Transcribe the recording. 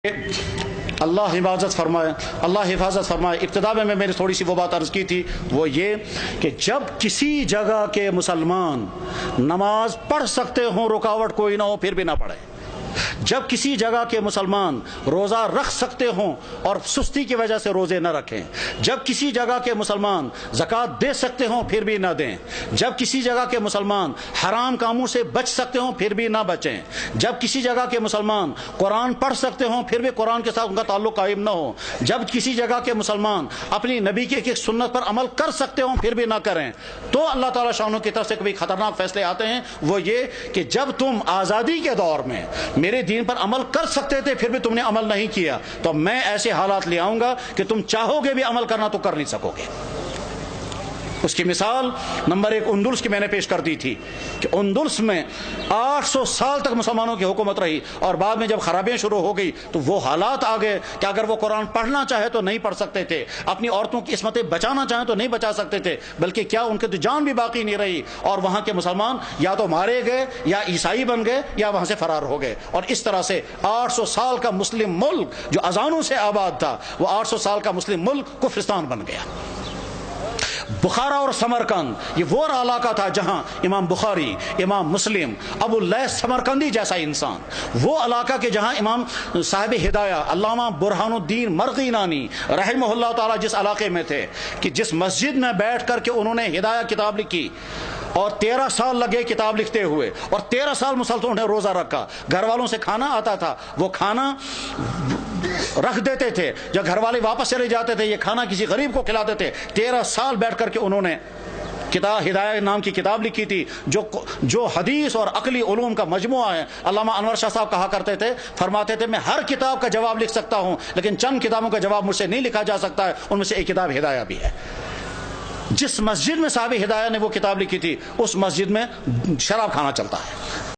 اللہ حفاظت فرمائے۔ ابتدا میں نے تھوڑی سی وہ بات عرض کی تھی، وہ یہ کہ جب کسی جگہ کے مسلمان نماز پڑھ سکتے ہوں، رکاوٹ کوئی نہ ہو، پھر بھی نہ پڑھیں۔ جب کسی جگہ کے مسلمان روزہ رکھ سکتے ہوں اور سستی کی وجہ سے روزے نہ رکھیں، جب کسی جگہ کے مسلمان زکوٰۃ دے سکتے ہوں پھر بھی نہ دیں، جب کسی جگہ کے مسلمان حرام کاموں سے بچ سکتے ہوں پھر بھی نہ بچیں، جب کسی جگہ کے مسلمان قرآن پڑھ سکتے ہوں پھر بھی قرآن کے ساتھ ان کا تعلق قائم نہ ہو، جب کسی جگہ کے مسلمان اپنی نبی کی ایک سنت پر عمل کر سکتے ہوں پھر بھی نہ کریں، تو اللہ تعالیٰ شانوں کی طرف سے کبھی خطرناک فیصلے آتے ہیں۔ وہ یہ کہ جب تم آزادی کے دور میں میرے دین پر عمل کر سکتے تھے پھر بھی تم نے عمل نہیں کیا، تو میں ایسے حالات لے آؤں گا کہ تم چاہو گے بھی عمل کرنا تو کر نہیں سکو گے۔ اس کی مثال نمبر 1 اندلس کی میں نے پیش کر دی تھی کہ اندلس میں 800 سال تک مسلمانوں کی حکومت رہی، اور بعد میں جب خرابیاں شروع ہو گئی تو وہ حالات آ گئے کہ اگر وہ قرآن پڑھنا چاہے تو نہیں پڑھ سکتے تھے، اپنی عورتوں کی عصمتیں بچانا چاہیں تو نہیں بچا سکتے تھے، بلکہ کیا ان کی تو جان بھی باقی نہیں رہی، اور وہاں کے مسلمان یا تو مارے گئے یا عیسائی بن گئے یا وہاں سے فرار ہو گئے، اور اس طرح سے 800 سال کا مسلم ملک جو اذانوں سے آباد تھا وہ 800 سال کا مسلم ملک کفرستان بن گیا۔ بخارا اور سمرقند یہ وہ علاقہ تھا جہاں امام بخاری، امام مسلم، ابو اللیث سمرقندی جیسا انسان، وہ علاقہ کے جہاں امام صاحب ہدایہ علامہ برہان الدین مرغینانی رحمہ اللہ تعالی جس علاقے میں تھے، کہ جس مسجد میں بیٹھ کر کے انہوں نے ہدایہ کتاب لکھی، اور 13 سال لگے کتاب لکھتے ہوئے، اور 13 سال مسلسل انہیں روزہ رکھا، گھر والوں سے کھانا آتا تھا، وہ کھانا رکھ دیتے تھے، جب گھر والے واپس چلے جاتے تھے یہ کھانا کسی غریب کو کھلاتے تھے۔ 13 سال بیٹھ کر کے انہوں نے ہدایہ نام کی کتاب لکھی تھی، جو حدیث اور عقلی علوم کا مجموعہ ہے۔ علامہ انور شاہ صاحب کہا کرتے تھے، فرماتے تھے میں ہر کتاب کا جواب لکھ سکتا ہوں لیکن چند کتابوں کا جواب مجھ سے نہیں لکھا جا سکتا ہے، ان میں سے ایک کتاب ہدایہ بھی ہے۔ جس مسجد میں صاحب ہدایہ نے وہ کتاب لکھی تھی اس مسجد میں شراب کھانا چلتا ہے۔